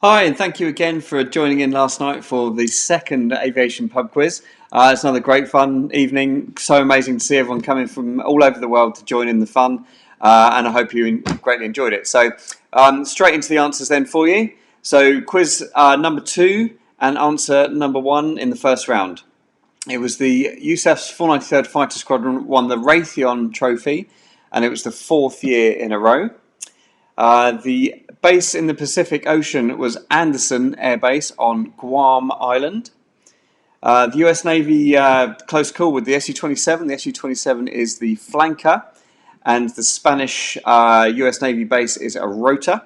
Hi, and thank you again for joining in last night for the second Aviation Pub Quiz. It's another great fun evening. So amazing to see everyone coming from all over the world to join in the fun, and I hope you greatly enjoyed it. So, straight into the answers then for you. So, quiz number 2 and answer number 1 in the first round. It was the USAF's 493rd Fighter Squadron won the Raytheon Trophy, and it was the 4th year in a row. The base in the Pacific Ocean was Andersen Air Base on Guam Island. The US Navy close call with the Su-27. The Su-27 is the flanker, and the Spanish US Navy base is a rotor.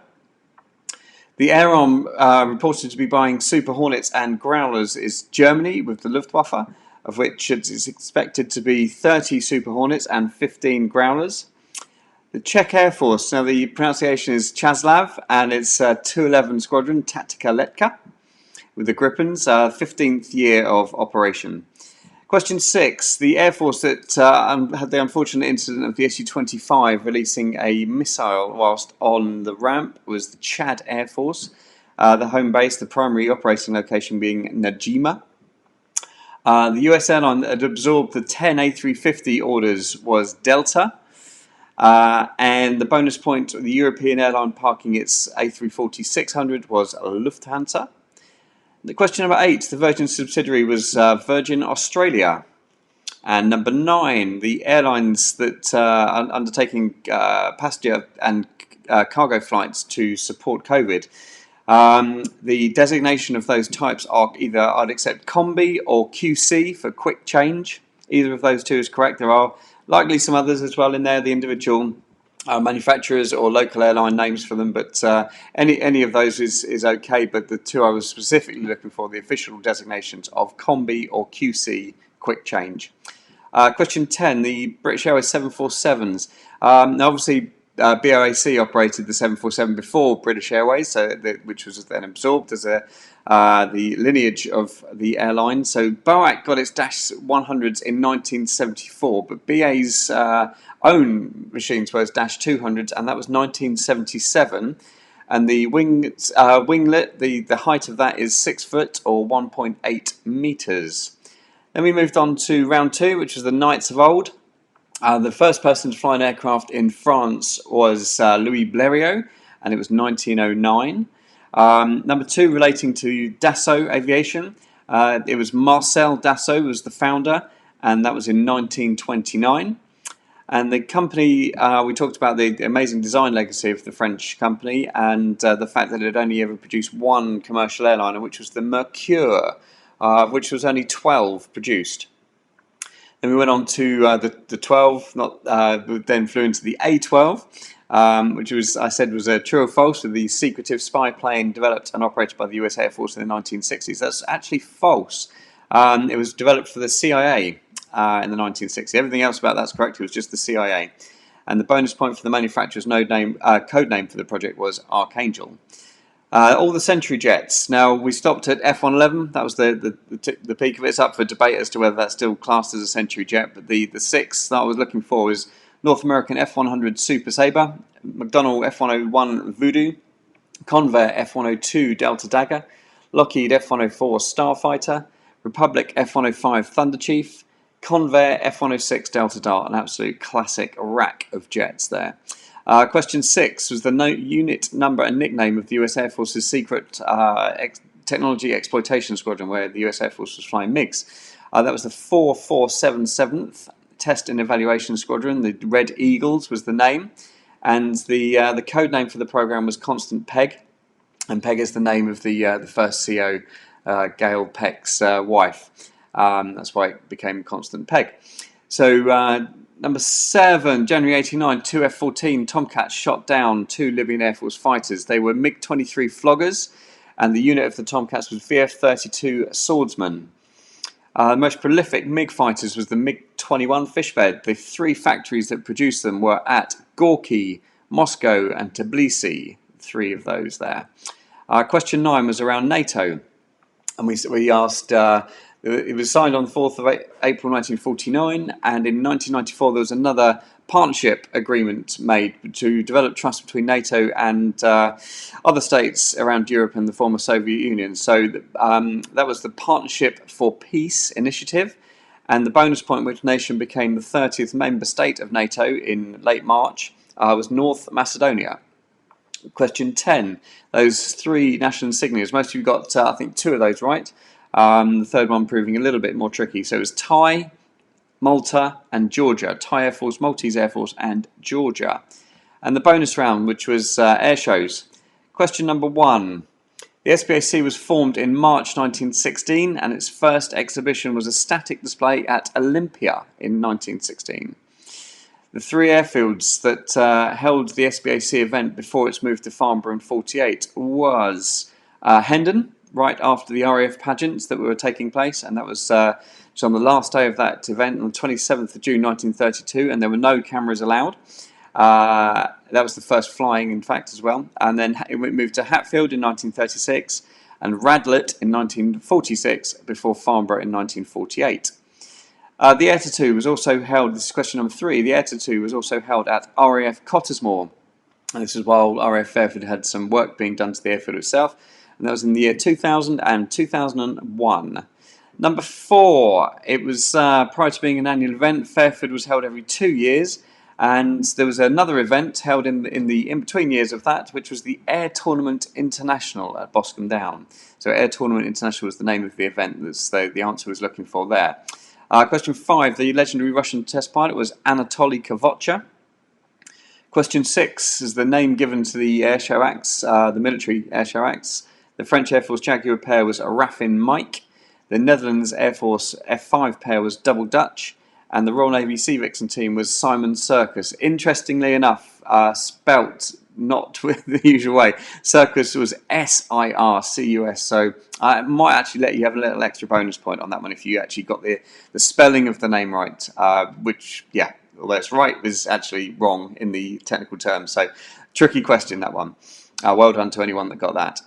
The air arm reported to be buying Super Hornets and Growlers is Germany with the Luftwaffe, of which it is expected to be 30 Super Hornets and 15 Growlers. The Czech Air Force, now the pronunciation is Čáslav, and it's 211 Squadron, Taktika Letka, with the Gripens, 15th year of operation. Question 6. The Air Force that had the unfortunate incident of the Su-25 releasing a missile whilst on the ramp was the Chad Air Force. The home base, the primary operating location being Najima. The US airline that had absorbed the 10 A350 orders was Delta. And the bonus point, the European airline parking its A340-600 was Lufthansa. The question number 8, the Virgin subsidiary was Virgin Australia. And number 9, the airlines that are undertaking passenger and cargo flights to support COVID. The designation of those types are either I'd accept Combi or QC for quick change. Either of those two is correct. There are likely some others as well in there, the individual manufacturers or local airline names for them, but any of those is okay. But the two I was specifically looking for, the official designations of Combi or QC, quick change. Question 10, the British Airways 747s. Now obviously BOAC operated the 747 before British Airways, which was then absorbed as the lineage of the airline. So BOAC got its Dash 100s in 1974, but BA's own machines were Dash 200s, and that was 1977. And the winglet, the height of that is 6 foot or 1.8 meters. Then we moved on to round 2, which was the Knights of Old. The first person to fly an aircraft in France was Louis Blériot, and it was 1909. Number 2, relating to Dassault Aviation, it was Marcel Dassault was the founder, and that was in 1929. And the company, we talked about the amazing design legacy of the French company, and the fact that it had only ever produced one commercial airliner, which was the Mercure, which was only 12 produced. Then we went on to the 12, then flew into the A-12, which was, I said, was a true or false, with the secretive spy plane developed and operated by the US Air Force in the 1960s. That's actually false. It was developed for the CIA in the 1960s. Everything else about that's correct. It was just the CIA. And the bonus point for the manufacturer's code name for the project was Archangel. All the Century jets. Now, we stopped at F-111. That was the peak of it. It's up for debate as to whether that's still classed as a Century jet. But the 6 that I was looking for was North American F-100 Super Sabre, McDonnell F-101 Voodoo, Convair F-102 Delta Dagger, Lockheed F-104 Starfighter, Republic F-105 Thunder Chief, Convair F-106 Delta Dart. An absolute classic rack of jets there. Question 6 was the unit number and nickname of the US Air Force's secret technology exploitation squadron, where the US Air Force was flying MiGs. That was the 4477th Test and Evaluation Squadron. The Red Eagles was the name, and the code name for the program was Constant Peg, and Peg is the name of the first CO, Gail Peck's wife. That's why it became Constant Peg. So. Number 7, January 89, 2 F-14 Tomcats shot down 2 Libyan Air Force fighters. They were MiG-23 floggers, and the unit of the Tomcats was VF-32 Swordsman. The most prolific MiG fighters was the MiG-21 Fishbed. The 3 factories that produced them were at Gorky, Moscow, and Tbilisi. 3 of those there. Question 9 was around NATO, and we asked... It was signed on the 4th of April 1949, and in 1994 there was another partnership agreement made to develop trust between NATO and other states around Europe and the former Soviet Union. So that was the Partnership for Peace initiative, and the bonus point which nation became the 30th member state of NATO in late March was North Macedonia. Question 10, those three national insignias, most of you got I think 2 of those right. The third one proving a little bit more tricky. So it was Thai, Malta and Georgia. Thai Air Force, Maltese Air Force and Georgia. And the bonus round, which was air shows. Question number 1. The SPAC was formed in March 1916 and its first exhibition was a static display at Olympia in 1916. The 3 airfields that held the SPAC event before its move to Farnborough in 1948 was Hendon, right after the RAF pageants that were taking place, and that was on the last day of that event on the 27th of June 1932, and there were no cameras allowed. That was the first flying, in fact, as well. And then it moved to Hatfield in 1936 and Radlett in 1946 before Farnborough in 1948. The Air to 2 was also held, this is question number 3, the Air to 2 was also held at RAF Cottesmore. And this is while RAF Fairford had some work being done to the airfield itself. And that was in the year 2000 and 2001. Number 4, it was prior to being an annual event, Fairford was held every 2 years. And there was another event held in the in-between years of that, which was the Air Tournament International at Boscombe Down. So Air Tournament International was the name of the event. That's the answer was looking for there. Question 5, the legendary Russian test pilot was Anatoly Kavocha. Question 6 is the name given to the airshow acts, the military airshow acts. The French Air Force Jaguar pair was Raffin Mike. The Netherlands Air Force F5 pair was Double Dutch. And the Royal Navy Sea Vixen team was Simon Circus. Interestingly enough, spelt not with the usual way. Circus was S-I-R-C-U-S. So I might actually let you have a little extra bonus point on that one if you actually got the spelling of the name right, which, yeah, although it's right, is actually wrong in the technical terms. So tricky question, that one. Well done to anyone that got that.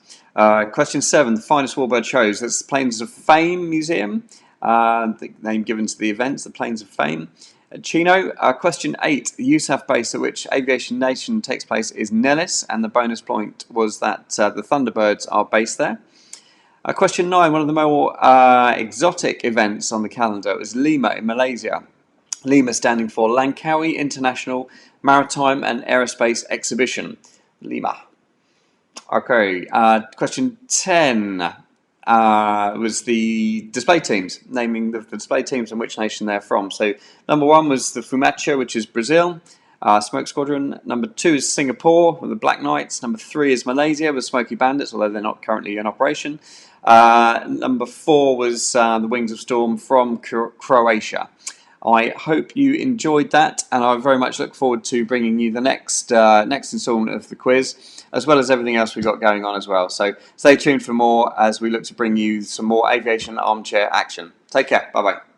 Question 7, the finest warbird shows. That's the Planes of Fame Museum. The name given to the events, the Planes of Fame. Chino. Question 8, the USAF base at which Aviation Nation takes place is Nellis, and the bonus point was that the Thunderbirds are based there. Question 9, one of the more exotic events on the calendar was Lima in Malaysia. Lima standing for Langkawi International Maritime and Aerospace Exhibition. Lima. Okay, question 10 was the display teams, naming the display teams and which nation they're from. So number 1 was the Fumacha, which is Brazil, Smoke Squadron. Number 2 is Singapore with the Black Knights. Number 3 is Malaysia with Smoky Bandits, although they're not currently in operation. Number 4 was the Wings of Storm from Croatia. I hope you enjoyed that, and I very much look forward to bringing you the next instalment of the quiz, as well as everything else we've got going on as well. So stay tuned for more as we look to bring you some more aviation armchair action. Take care. Bye-bye.